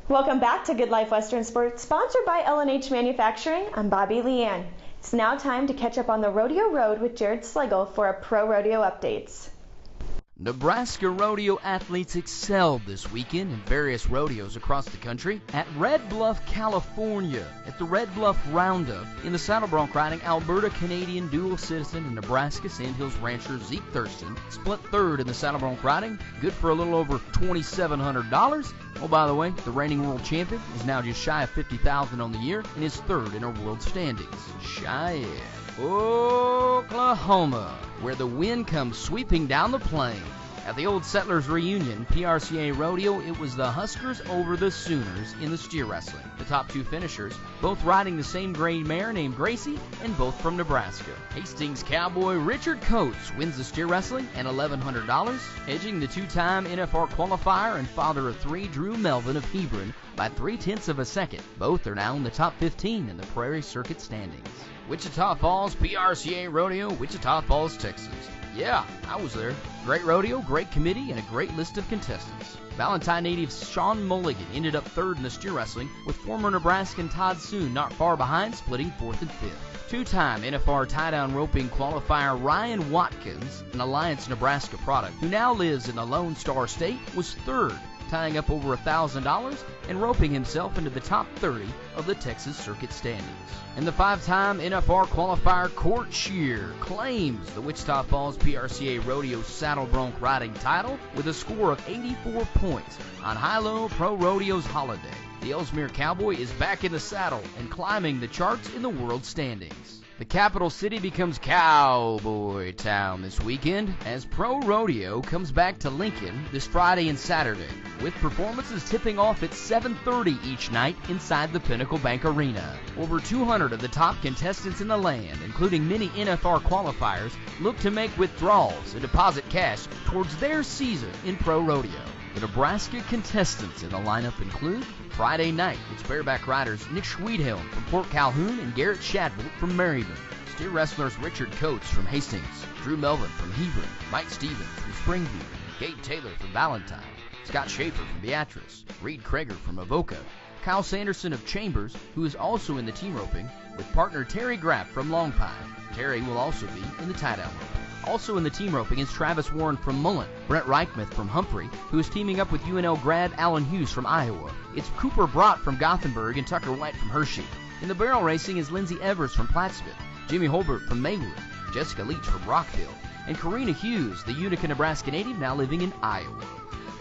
Welcome back to Good Life Western Sports, sponsored by L&H Manufacturing. I'm Bobby Leanne. It's now time to catch up on the Rodeo Road with Jared Slagle for our Pro Rodeo updates. Nebraska rodeo athletes excelled this weekend in various rodeos across the country. At Red Bluff, California, at the Red Bluff Roundup, in the saddle bronc riding, Alberta Canadian dual citizen and Nebraska Sandhills rancher Zeke Thurston split third in the saddle bronc riding, good for a little over $2,700. Oh, by the way, the reigning world champion is now just shy of $50,000 on the year and is third in her world standings. Cheyenne, Oklahoma, where the wind comes sweeping down the plain. At the Old Settlers Reunion PRCA Rodeo, it was the Huskers over the Sooners in the steer wrestling. The top two finishers, both riding the same gray mare named Gracie, and both from Nebraska. Hastings cowboy Richard Coates wins the steer wrestling and $1,100, edging the two-time NFR qualifier and father of three Drew Melvin of Hebron by 0.3 of a second. Both are now in the top 15 in the Prairie Circuit standings. Wichita Falls PRCA Rodeo, Wichita Falls, Texas. Yeah, I was there. Great rodeo, great committee, and a great list of contestants. Valentine native Sean Mulligan ended up third in the steer wrestling, with former Nebraskan Todd Soon not far behind, splitting fourth and fifth. Two-time NFR tie-down roping qualifier Ryan Watkins, an Alliance Nebraska product, who now lives in the Lone Star State, was third, tying up over $1,000 and roping himself into the top 30 of the Texas Circuit standings. And the five-time NFR qualifier Court Shear claims the Wichita Falls PRCA Rodeo Saddle Bronc riding title with a score of 84 points on High-Low Pro Rodeo's holiday. The Ellesmere Cowboy is back in the saddle and climbing the charts in the world standings. The capital city becomes Cowboy Town this weekend as Pro Rodeo comes back to Lincoln this Friday and Saturday, with performances tipping off at 7:30 each night inside the Pinnacle Bank Arena. Over 200 of the top contestants in the land, including many NFR qualifiers, look to make withdrawals and deposit cash towards their season in Pro Rodeo. The Nebraska contestants in the lineup include Friday night, it's bareback riders Nick Schweedhelm from Port Calhoun and Garrett Shadbolt from Maryville. Steer wrestlers Richard Coates from Hastings, Drew Melvin from Hebron, Mike Stevens from Springview, Gabe Taylor from Valentine, Scott Schaefer from Beatrice, Reed Krager from Avoca, Kyle Sanderson of Chambers, who is also in the team roping, with partner Terry Graff from Long Pine. Terry will also be in the tie-down roping. Also in the team roping is Travis Warren from Mullen, Brent Reichmuth from Humphrey, who is teaming up with UNL grad Alan Hughes from Iowa. It's Cooper Brott from Gothenburg and Tucker White from Hershey. In the barrel racing is Lindsey Evers from Plattsmouth, Jimmy Holbert from Maywood, Jessica Leach from Rockville, and Karina Hughes, the Utica, Nebraska native now living in Iowa.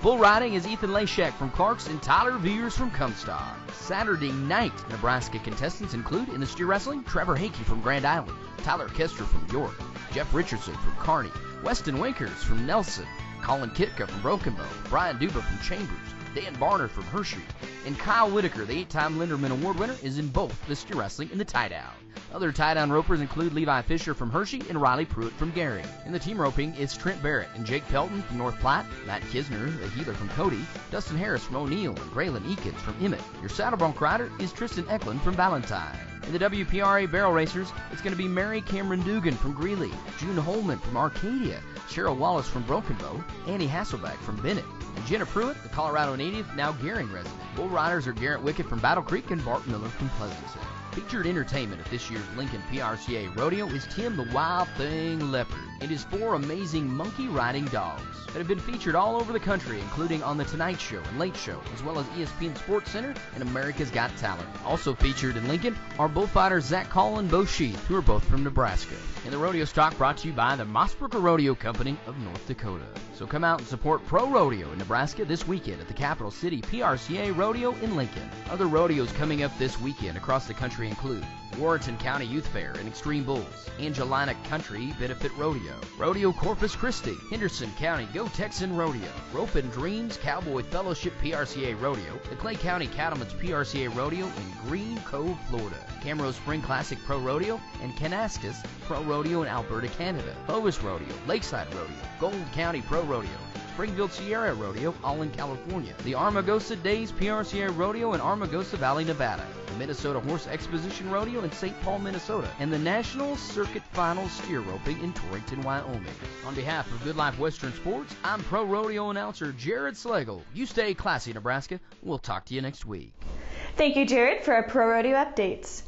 Bull riding is Ethan Lashak from Clarks and Tyler Veers from Comstock. Saturday night, Nebraska contestants include in the steer wrestling Trevor Hakey from Grand Island, Tyler Kester from York, Jeff Richardson from Kearney, Weston Winkers from Nelson, Colin Kitka from Broken Bow, Brian Duba from Chambers, Dan Barner from Hershey, and Kyle Whitaker, the 8-time Linderman Award winner, is in both the steer wrestling and the tie-down. Other tie-down ropers include Levi Fisher from Hershey and Riley Pruitt from Gary. In the team roping, it's Trent Barrett and Jake Pelton from North Platte, Matt Kisner, the healer from Cody, Dustin Harris from O'Neill, and Braylon Eakins from Emmett. Your saddle bronc rider is Tristan Eklund from Valentine. In the WPRA barrel racers, it's going to be Mary Cameron Dugan from Greeley, June Holman from Arcadia, Cheryl Wallace from Broken Bow, Annie Hasselback from Bennett, and Jenna Pruitt, the Colorado native, now Gehring resident. Bull riders are Garrett Wickett from Battle Creek and Bart Miller from Pleasanton. Featured entertainment at this year's Lincoln PRCA Rodeo is Tim the Wild Thing Leopard and his 4 amazing monkey riding dogs that have been featured all over the country, including on The Tonight Show and Late Show, as well as ESPN Sports Center and America's Got Talent. Also featured in Lincoln are bullfighters Zach Call and Bo Sheath, who are both from Nebraska. And the rodeo stock brought to you by the Mossbrooker Rodeo Company of North Dakota. So come out and support Pro Rodeo in Nebraska this weekend at the Capital City PRCA Rodeo in Lincoln. Other rodeos coming up this weekend across the country include Warrenton County Youth Fair and Extreme Bulls, Angelina Country Benefit Rodeo, Rodeo Corpus Christi, Henderson County Go Texan Rodeo, Rope and Dreams Cowboy Fellowship PRCA Rodeo, the Clay County Cattlemen's PRCA Rodeo in Green Cove, Florida, Camrose Spring Classic Pro Rodeo, and Kanaskas Pro Rodeo in Alberta, Canada, Hovis Rodeo, Lakeside Rodeo, Gold County Pro Rodeo, Springfield Sierra Rodeo, all in California, the Armagosa Days PRCA Rodeo in Armagosa Valley, Nevada, the Minnesota Horse Exposition Rodeo in St. Paul, Minnesota, and the National Circuit Final Steer Roping in Torrington, Wyoming. On behalf of Good Life Western Sports, I'm Pro Rodeo announcer Jared Slagle. You stay classy, Nebraska. We'll talk to you next week. Thank you, Jared, for our Pro Rodeo updates.